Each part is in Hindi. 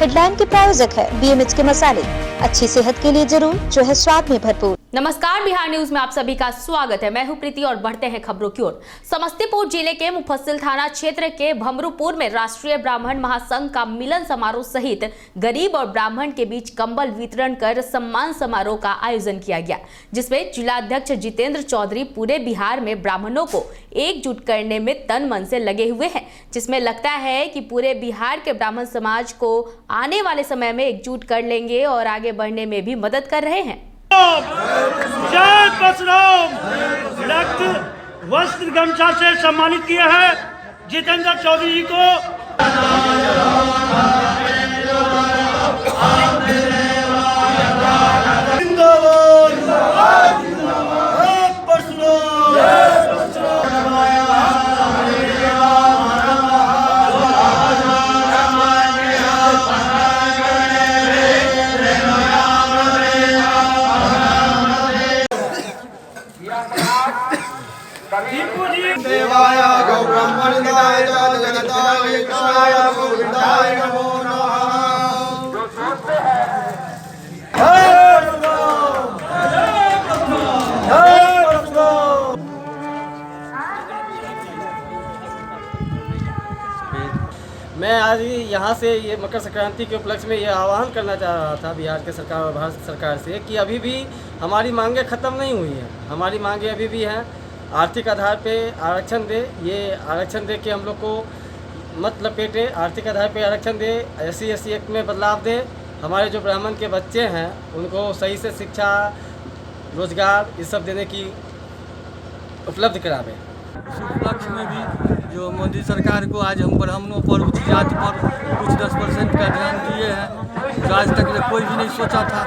हेडलाइन के प्रायोजक है BMH के मसाले, अच्छी सेहत के लिए जरूर, जो है स्वाद में भरपूर। नमस्कार, बिहार न्यूज में आप सभी का स्वागत है। मैं हूं प्रीति और बढ़ते हैं खबरों की ओर। समस्तीपुर जिले के मुफस्सिल थाना क्षेत्र के भमरूपुर में राष्ट्रीय ब्राह्मण महासंघ का मिलन समारोह सहित गरीब और ब्राह्मण के बीच कंबल वितरण कर सम्मान समारोह का आयोजन किया गया, जिसमें जिलाध्यक्ष जितेंद्र चौधरी पूरे बिहार में ब्राह्मणों को एकजुट करने में तन मन से लगे हुए हैं, जिसमें लगता है कि पूरे बिहार के ब्राह्मण समाज को आने वाले समय में एकजुट कर लेंगे और आगे बढ़ने में भी मदद कर रहे हैं। जय परशुराम। रक्त वस्त्र गमछा से सम्मानित किया है जितेंद्र चौधरी जी को। देवाय गौ ब्रह्मणिदाय जगताय कृष्णाय गोविंदाय नमो नमः। मैं आज यहाँ से ये मकर संक्रांति के उपलक्ष्य में ये आह्वान करना चाह रहा था बिहार के सरकार और भारत सरकार से कि अभी भी हमारी मांगें ख़त्म नहीं हुई हैं। हमारी मांगें अभी भी हैं। आर्थिक आधार पे आरक्षण दे, ये आरक्षण दे के हम लोग को मत लपेटे, आर्थिक आधार पे आरक्षण दे, SC/ST एक्ट में बदलाव दे, हमारे जो ब्राह्मण के बच्चे हैं उनको सही से शिक्षा, रोजगार ये सब देने की उपलब्ध करावे। इस उपलक्ष्य में भी जो मोदी सरकार को आज हम ब्राह्मणों पर, उच्च जाति पर कुछ 10% का ध्यान दिए हैं, जो आज तक कोई भी नहीं सोचा था।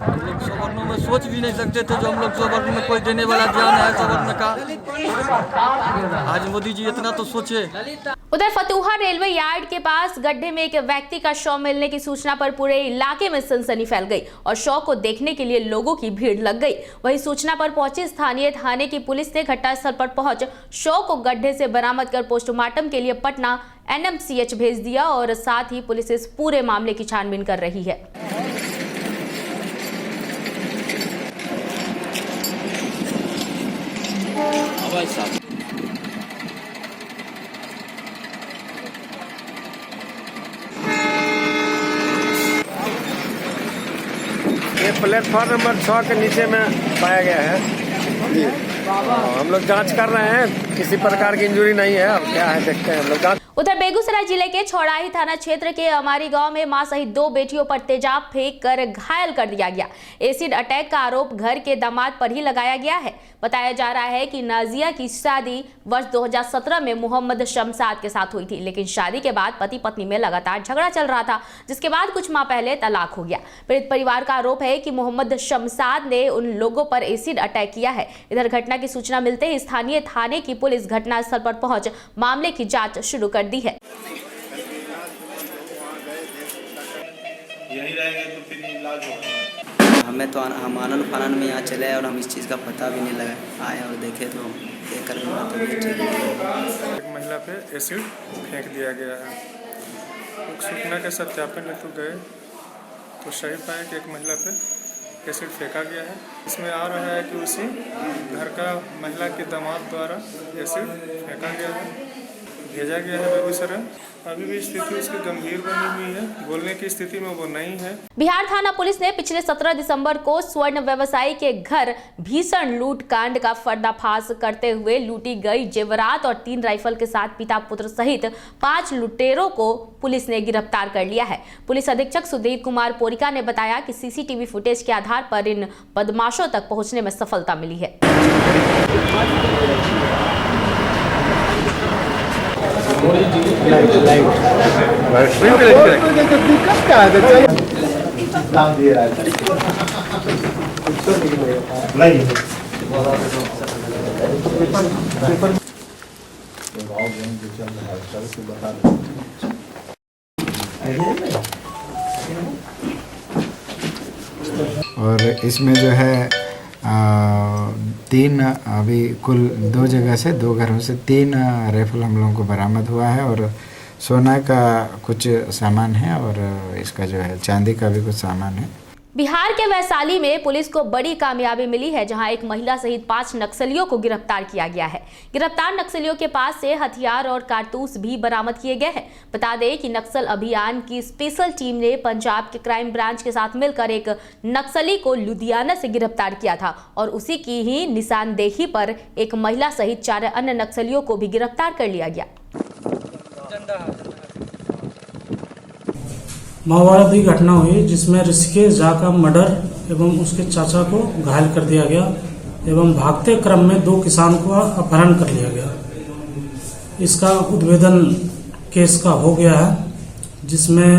हम लोग सवर्णों में सोच भी नहीं सकते थे, जो हम लोग सवर्ण में कोई देने वाला ध्यान है सवर्ण का, आज मोदी जी इतना तो सोचे। उधर फतुहा रेलवे यार्ड के पास गड्ढे में एक व्यक्ति का शव मिलने की सूचना पर पूरे इलाके में सनसनी फैल गई और शव को देखने के लिए लोगों की भीड़ लग गई। वहीं सूचना पर पहुंची स्थानीय थाने की पुलिस ने घटनास्थल पर पहुंच शव को गड्ढे से बरामद कर पोस्टमार्टम के लिए पटना NMCH भेज दिया और साथ ही पुलिस इस पूरे मामले की छानबीन कर रही है। ये प्लेटफॉर्म नंबर 6 के नीचे में पाया गया है। हम लोग जांच कर रहे हैं, किसी प्रकार की इंजरी नहीं है। अब क्या है देखते हैं हम लोग जांच। उधर बेगूसराय जिले के छौड़ाही थाना क्षेत्र के अमारी गांव में मां सहित 2 बेटियों पर तेजाब फेंक कर घायल कर दिया गया। एसिड अटैक का आरोप घर के दामाद पर ही लगाया गया है। बताया जा रहा है कि नाजिया की शादी वर्ष 2017 में मोहम्मद शमसाद के साथ हुई थी, लेकिन शादी के बाद पति पत्नी में लगातार झगड़ा चल रहा था, जिसके बाद कुछ माह पहले तलाक हो गया। पीड़ित परिवार का आरोप है कि मोहम्मद शमसाद ने उन लोगों पर एसिड अटैक किया है। इधर घटना की सूचना मिलते ही स्थानीय थाने की पुलिस घटनास्थल पर पहुंच मामले की जांच शुरू कर दी है। यही रहेंगे तो फिर इलाज होगा। हमें तो हम आनंद फानन में यहाँ चले आए और हम इस चीज़ का पता भी नहीं लगा, आए और देखे तो देख कर मेरा तो ठीक है। एक महिला पे एसिड फेंक दिया गया है। सूचना के सत्यापन हेतु गए तो सही पाए कि एक महिला पे एसिड फेंका गया है। इसमें आ रहा है कि उसी घर का महिला के दामाद द्वारा एसिड फेंका गया है, भेजा गया है बेगूसराय। अभी भी स्थिति उसकी गंभीर बनी हुई है, बोलने की स्थिति में वो नहीं है। बिहार थाना पुलिस ने पिछले 17 दिसंबर को स्वर्ण व्यवसायी के घर भीषण लूट कांड का पर्दाफाश करते हुए लूटी गई जेवरात और 3 राइफल के साथ पिता पुत्र सहित 5 लुटेरों को पुलिस ने गिरफ्तार कर लिया है। पुलिस अधीक्षक सुधीर कुमार पोरिका ने बताया कि CCTV फुटेज के आधार पर इन बदमाशों तक पहुंचने में सफलता मिली है। और इसमें जो है 3 अभी कुल 2 जगह से 2 घरों से 3 राइफल हम लोगों को बरामद हुआ है और सोना का कुछ सामान है और इसका जो है चांदी का भी कुछ सामान है। बिहार के वैशाली में पुलिस को बड़ी कामयाबी मिली है, जहां एक महिला सहित 5 नक्सलियों को गिरफ्तार किया गया है। गिरफ्तार नक्सलियों के पास से हथियार और कारतूस भी बरामद किए गए हैं। बता दें कि नक्सल अभियान की स्पेशल टीम ने पंजाब के क्राइम ब्रांच के साथ मिलकर एक नक्सली को लुधियाना से गिरफ्तार किया था और उसी की ही निशानदेही पर एक महिला सहित 4 अन्य नक्सलियों को भी गिरफ्तार कर लिया गया। माओवादी घटना हुई जिसमें ऋषिकेश झा का मर्डर एवं उसके चाचा को घायल कर दिया गया एवं भागते क्रम में 2 किसान को अपहरण कर लिया गया। इसका उद्भेदन केस का हो गया है, जिसमें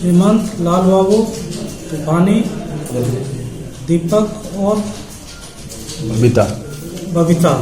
हेमंत, लाल बाबू, तूफानी, दीपक और बबीता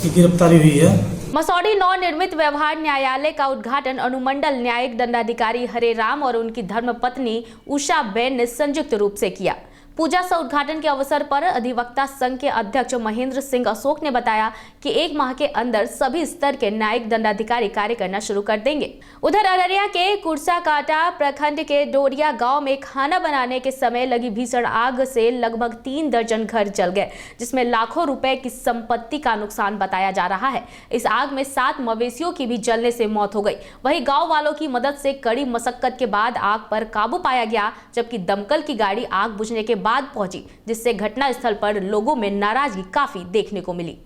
की गिरफ्तारी हुई है। मसौढ़ी नवनिर्मित व्यवहार न्यायालय का उद्घाटन अनुमंडल न्यायिक दंडाधिकारी हरे राम और उनकी धर्मपत्नी उषा बेन ने संयुक्त रूप से किया। पूजा सह उद्घाटन के अवसर पर अधिवक्ता संघ के अध्यक्ष महेंद्र सिंह अशोक ने बताया कि 1 माह के अंदर सभी स्तर के न्यायिक दंडाधिकारी कार्य करना शुरू कर देंगे। उधर अररिया के कुर्साकाटा प्रखंड के डोरिया गांव में खाना बनाने के समय लगी भीषण आग से लगभग 3 दर्जन घर जल गए, जिसमें लाखों रुपए की संपत्ति का नुकसान बताया जा रहा है। इस आग में 7 मवेशियों की भी जलने से मौत हो गई। वहीं गाँव वालों की मदद से कड़ी मशक्कत के बाद आग पर काबू पाया गया, जबकि दमकल की गाड़ी आग बुझने के बाद पहुंची, जिससे घटना स्थल पर लोगों में नाराजगी काफी देखने को मिली।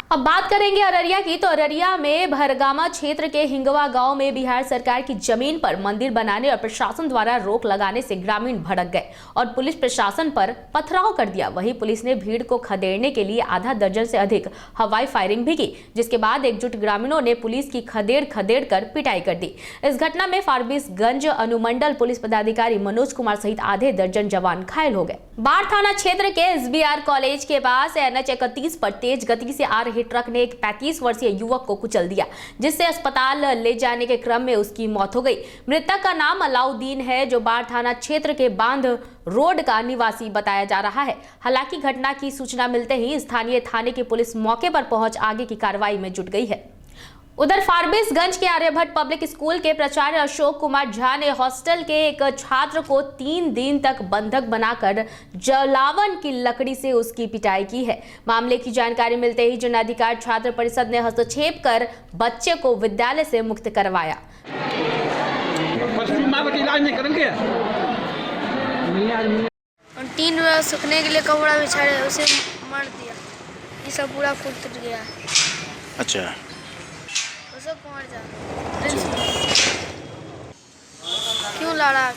अब बात करेंगे अररिया की, तो अररिया में भरगामा क्षेत्र के हिंगवा गांव में बिहार सरकार की जमीन पर मंदिर बनाने और प्रशासन द्वारा रोक लगाने से ग्रामीण भड़क गए और पुलिस प्रशासन पर पथराव कर दिया। वहीं पुलिस ने भीड़ को खदेड़ने के लिए आधा दर्जन से अधिक हवाई फायरिंग भी की, जिसके बाद एकजुट ग्रामीणों ने पुलिस की खदेड़ कर पिटाई कर दी। इस घटना में फारबिसगंज अनुमंडल पुलिस पदाधिकारी मनोज कुमार सहित आधे दर्जन जवान घायल हो गए। बाढ़ थाना क्षेत्र के SBR कॉलेज के पास NH 31 पर तेज गति से आ रही ट्रक ने एक 35 वर्षीय युवक को कुचल दिया, जिससे अस्पताल ले जाने के क्रम में उसकी मौत हो गई। मृतक का नाम अलाउद्दीन है, जो बाढ़ थाना क्षेत्र के बांध रोड का निवासी बताया जा रहा है। हालांकि घटना की सूचना मिलते ही स्थानीय थाने की पुलिस मौके पर पहुंच आगे की कार्रवाई में जुट गई है। उधर फारबिसगंज के आर्यभट्ट पब्लिक स्कूल के प्राचार्य अशोक कुमार झा ने हॉस्टल के एक छात्र को 3 दिन तक बंधक बनाकर जलावन की लकड़ी से उसकी पिटाई की है। मामले की जानकारी मिलते ही जिलाधिकारी छात्र परिषद ने हस्तक्षेप कर बच्चे को विद्यालय से मुक्त करवाया। 3 बार सूखने के लिए कपड़ा बिछाए, उसे मार दिया। ये सब पूरा फूट गया। अच्छा, क्यों लड़ा?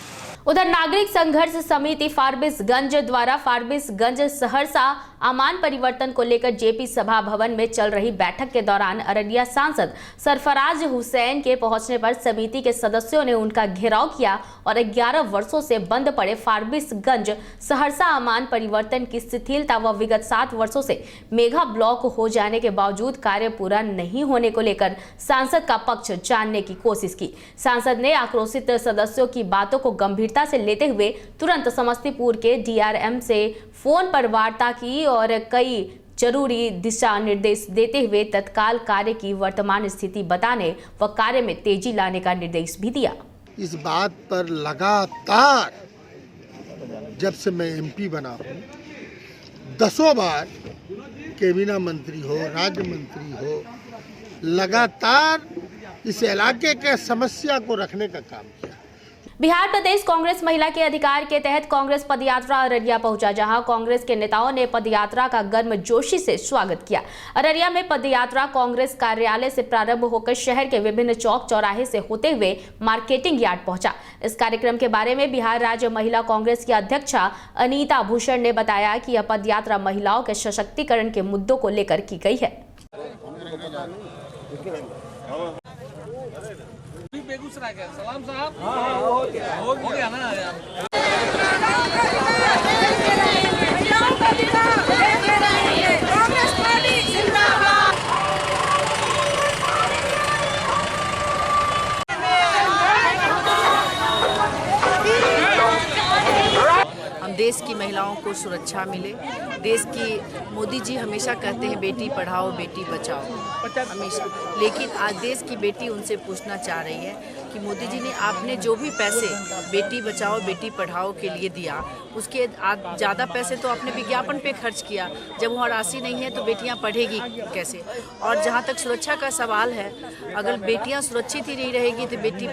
उधर नागरिक संघर्ष समिति फारबिसगंज द्वारा फारबिसगंज सहरसा अमान परिवर्तन को लेकर जेपी सभा भवन में चल रही बैठक के दौरान अररिया सांसद सरफराज हुसैन के पहुंचने पर समिति के सदस्यों ने उनका घेराव किया और 11 वर्षों से बंद पड़े फारबिसगंज सहरसा अमान परिवर्तन की शिथिलता व विगत 7 वर्षों से मेगा ब्लॉक हो जाने के बावजूद कार्य पूरा नहीं होने को लेकर सांसद का पक्ष जानने की कोशिश की। सांसद ने आक्रोशित सदस्यों की बातों को गंभीरता से लेते हुए तुरंत समस्तीपुर के DRM से फोन पर वार्ता की और कई जरूरी दिशा निर्देश देते हुए तत्काल कार्य की वर्तमान स्थिति बताने व कार्य में तेजी लाने का निर्देश भी दिया। इस बात पर लगातार जब से मैं MP बना हूँ 10 बार कैबिनेट मंत्री हो, राज्य मंत्री हो, लगातार इस इलाके के समस्या को रखने का काम किया। बिहार प्रदेश कांग्रेस महिला के अधिकार के तहत कांग्रेस पदयात्रा अररिया पहुंचा, जहां कांग्रेस के नेताओं ने पदयात्रा का गर्मजोशी से स्वागत किया। अररिया में पदयात्रा कांग्रेस कार्यालय से प्रारंभ होकर शहर के विभिन्न चौक चौराहे से होते हुए मार्केटिंग यार्ड पहुंचा। इस कार्यक्रम के बारे में बिहार राज्य महिला कांग्रेस की अध्यक्षा अनीता भूषण ने बताया कि यह पदयात्रा महिलाओं के सशक्तिकरण के मुद्दों को लेकर की गई है। बेगूसराय के सलाम साहब, हो गया ना यार। हम देश की महिलाओं महिलाओं को सुरक्षा मिले। देश की मोदी जी हमेशा कहते हैं बेटी पढ़ाओ बेटी बचाओ हमेशा, लेकिन आज देश की बेटी उनसे पूछना चाह रही है कि मोदी जी ने आपने जो भी पैसे बेटी बचाओ बेटी पढ़ाओ के लिए दिया, उसके ज़्यादा पैसे तो आपने विज्ञापन पे खर्च किया। जब वहाँ राशि नहीं है तो बेटियाँ पढ़ेगी कैसे? और जहाँ तक सुरक्षा का सवाल है, अगर बेटियाँ सुरक्षित ही नहीं रहेगी तो बेटी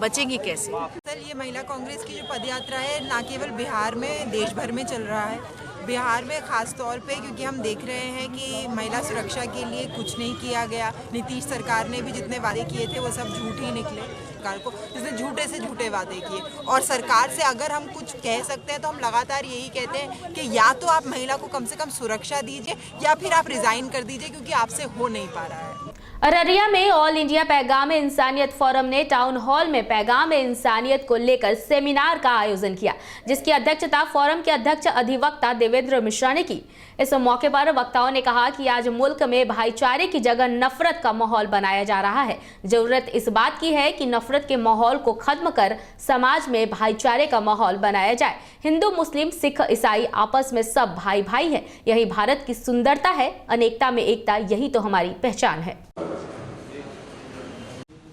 बचेंगी कैसे? सर, ये महिला कांग्रेस की जो पदयात्रा है ना केवल बिहार में, देश भर में चल रहा है। बिहार में खास तौर पे क्योंकि हम देख रहे हैं कि महिला सुरक्षा के लिए कुछ नहीं किया गया। नीतीश सरकार ने भी जितने वादे किए थे वो सब झूठ ही निकले। सरकार को जिसने झूठे से झूठे वादे किए, और सरकार से अगर हम कुछ कह सकते हैं तो हम लगातार यही कहते हैं कि या तो आप महिला को कम से कम सुरक्षा दीजिए या फिर आप रिजाइन कर दीजिए, क्योंकि आपसे हो नहीं पा रहा है। अररिया में ऑल इंडिया पैगाम इंसानियत फोरम ने टाउन हॉल में पैगाम इंसानियत को लेकर सेमिनार का आयोजन किया, जिसकी अध्यक्षता फोरम के अध्यक्ष अधिवक्ता देवेंद्र मिश्रा ने की। इस मौके पर वक्ताओं ने कहा कि आज मुल्क में भाईचारे की जगह नफरत का माहौल बनाया जा रहा है। जरूरत इस बात की है कि नफरत के माहौल को खत्म कर समाज में भाईचारे का माहौल बनाया जाए। हिंदू, मुस्लिम, सिख, ईसाई आपस में सब भाई भाई हैं। यही भारत की सुंदरता है, अनेकता में एकता, यही तो हमारी पहचान है।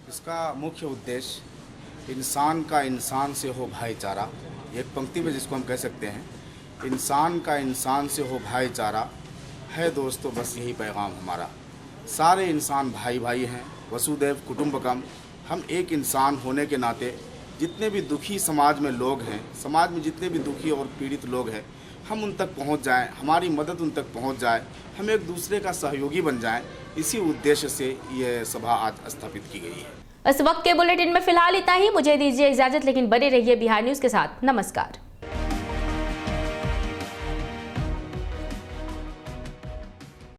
इसका मुख्य उद्देश्य इंसान का इंसान से हो भाईचारा, एक पंक्ति में जिसको हम कह सकते हैं इंसान का इंसान से हो भाईचारा है। दोस्तों, बस यही पैगाम हमारा। सारे इंसान भाई भाई हैं, वसुदैव कुटुंबकम। हम एक इंसान होने के नाते जितने भी दुखी समाज में लोग हैं, समाज में जितने भी दुखी और पीड़ित लोग हैं, हम उन तक पहुंच जाएं, हमारी मदद उन तक पहुंच जाए, हम एक दूसरे का सहयोगी बन जाएं। इसी उद्देश्य से ये सभा आज स्थापित की गई है। इस वक्त के बुलेटिन में फिलहाल इतना ही। मुझे दीजिए इजाजत, लेकिन बने रहिए बिहार न्यूज़ के साथ। नमस्कार।